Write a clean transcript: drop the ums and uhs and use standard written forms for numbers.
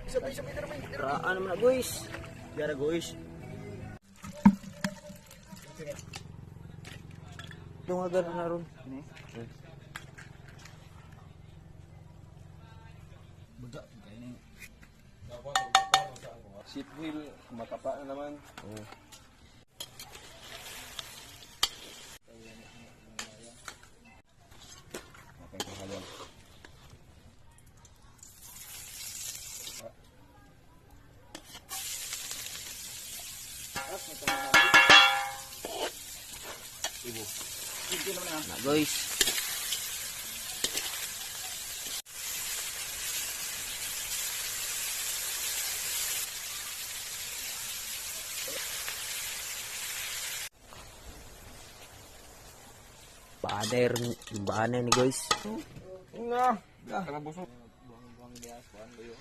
Sabay-sabay na naman. Raan naman na guys. Gara guys. Dungagan na ron. Ini. Budak kayak ini. Seat wheel, matapa na naman. Oh. Okay, kahalon. Ibu. Na guys. Baner, yung baner ni guys. Nga. Kanang busog. Buang-buang dia kuan bayo.